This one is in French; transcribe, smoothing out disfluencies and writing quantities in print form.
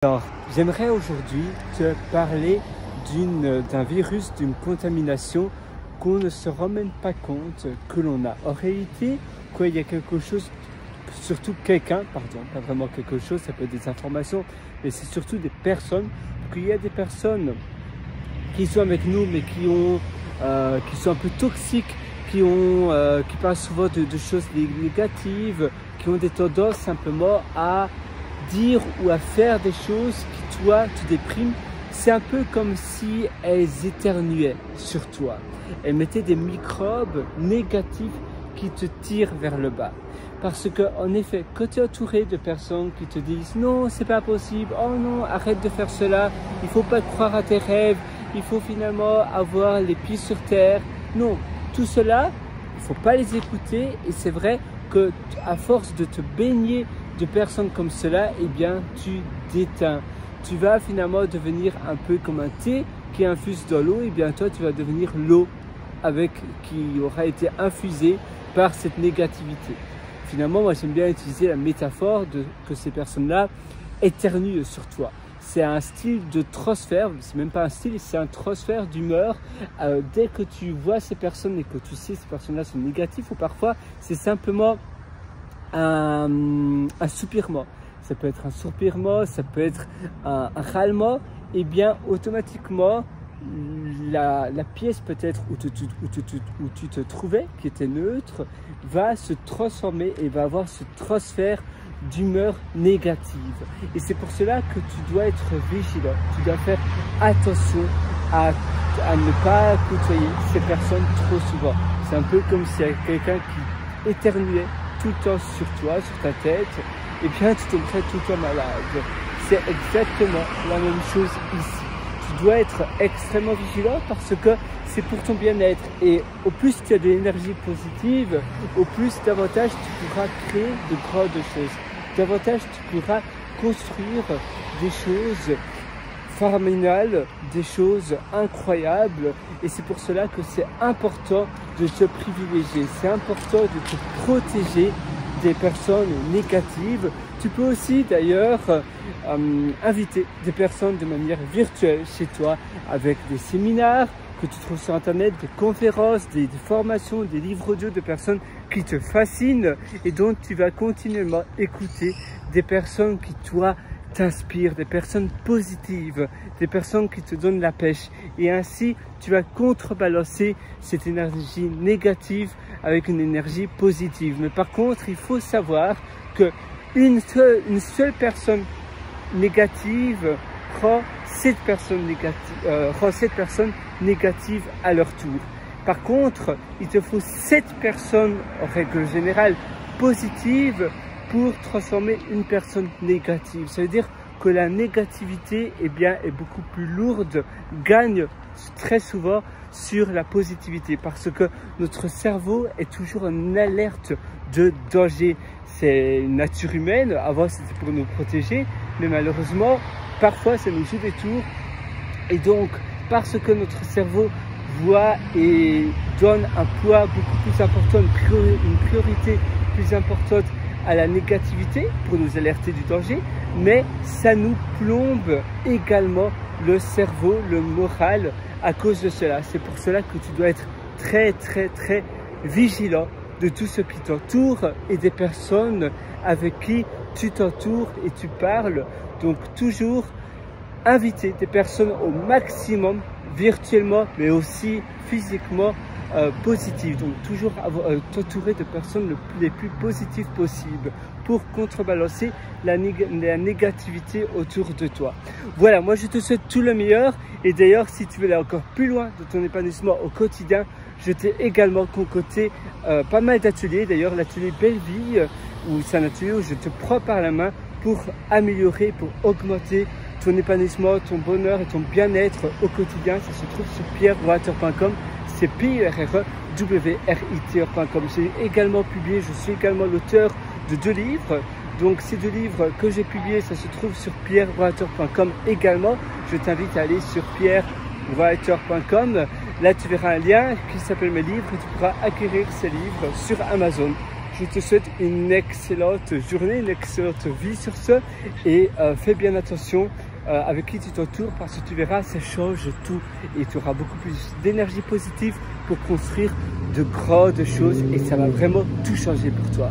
Alors, j'aimerais aujourd'hui te parler d'un virus, d'une contamination qu'on ne se rend même pas compte que l'on a. En réalité, quand il y a quelque chose, surtout quelqu'un, pardon, pas vraiment quelque chose, ça peut être des informations, mais c'est surtout des personnes. Qu'il y a des personnes qui sont avec nous, mais qui sont un peu toxiques, qui parlent souvent de choses négatives, qui ont des tendances simplement à dire ou à faire des choses qui, toi, te dépriment. C'est un peu comme si elles éternuaient sur toi. Elles mettaient des microbes négatifs qui te tirent vers le bas. Parce que, en effet, quand tu es entouré de personnes qui te disent « Non, c'est pas possible. Oh non, arrête de faire cela. Il faut pas croire à tes rêves. Il faut finalement avoir les pieds sur terre. » Non, tout cela, il faut pas les écouter. Et c'est vrai que, à force de te baigner de personnes comme cela, eh bien, tu t'éteins. Tu vas finalement devenir un peu comme un thé qui infuse dans l'eau. Eh bien, toi, tu vas devenir l'eau qui aura été infusée par cette négativité. Finalement, moi, j'aime bien utiliser la métaphore que ces personnes-là éternuent sur toi. C'est un style de transfert, c'est même pas un style, c'est un transfert d'humeur. Dès que tu vois ces personnes et que tu sais que ces personnes-là sont négatives, ou parfois, c'est simplement un soupirement. Ça peut être un soupirement, ça peut être un râlement. Et bien, automatiquement, la pièce peut-être où tu te trouvais, qui était neutre, va se transformer et va avoir ce transfert d'humeur négative. Et c'est pour cela que tu dois être vigilant. Tu dois faire attention à ne pas côtoyer ces personnes trop souvent. C'est un peu comme s'il y a quelqu'un qui éternuait tout le temps sur toi, sur ta tête, et bien tu tomberais tout le temps malade. C'est exactement la même chose ici. Tu dois être extrêmement vigilant parce que c'est pour ton bien-être. Et au plus tu as de l'énergie positive, au plus davantage tu pourras créer de grandes choses. Davantage tu pourras construire des choses phénoménales, des choses incroyables. Et c'est pour cela que c'est important de te privilégier. C'est important de te protéger des personnes négatives. Tu peux aussi d'ailleurs inviter des personnes de manière virtuelle chez toi avec des séminaires que tu trouves sur internet, des conférences, des formations, des livres audio de personnes qui te fascinent et dont tu vas continuellement écouter des personnes qui, toi, t'inspirent, des personnes positives, des personnes qui te donnent la pêche. Et ainsi, tu vas contrebalancer cette énergie négative avec une énergie positive. Mais par contre, il faut savoir que une seule personne négative rend cette personne négative à leur tour. Par contre, il te faut 7 personnes, en règle générale, positives pour transformer une personne négative. Ça veut dire que la négativité est beaucoup plus lourde, gagne très souvent sur la positivité parce que notre cerveau est toujours en alerte de danger. C'est une nature humaine, avant c'était pour nous protéger, mais malheureusement, parfois ça nous joue des tours. Et donc, parce que notre cerveau voit et donne un poids beaucoup plus important, une priorité plus importante à la négativité pour nous alerter du danger, mais ça nous plombe également le cerveau, le moral à cause de cela. C'est pour cela que tu dois être très vigilant de tout ce qui t'entoure et des personnes avec qui tu t'entoures et tu parles. Donc toujours inviter des personnes au maximum virtuellement mais aussi physiquement positives. Donc toujours t'entourer de personnes les plus positives possibles pour contrebalancer la négativité autour de toi. Voilà, moi je te souhaite tout le meilleur et d'ailleurs si tu veux aller encore plus loin de ton épanouissement au quotidien, je t'ai également concocté pas mal d'ateliers. D'ailleurs l'atelier Belle Vie, où c'est un atelier où je te prends par la main pour améliorer, pour augmenter ton épanouissement, ton bonheur et ton bien-être au quotidien. Ça se trouve sur pierrewriter.com. C'est pierrewriter.com. J'ai également publié, je suis également l'auteur de 2 livres. Donc ces 2 livres que j'ai publiés, ça se trouve sur pierrewriter.com également. Je t'invite à aller sur pierrewriter.com. Là, tu verras un lien qui s'appelle mes livres et tu pourras acquérir ces livres sur Amazon. je te souhaite une excellente journée, une excellente vie sur ce. Et fais bien attention avec qui tu t'entoures, parce que tu verras, ça change tout. Et tu auras beaucoup plus d'énergie positive pour construire de grandes choses. Et ça va vraiment tout changer pour toi.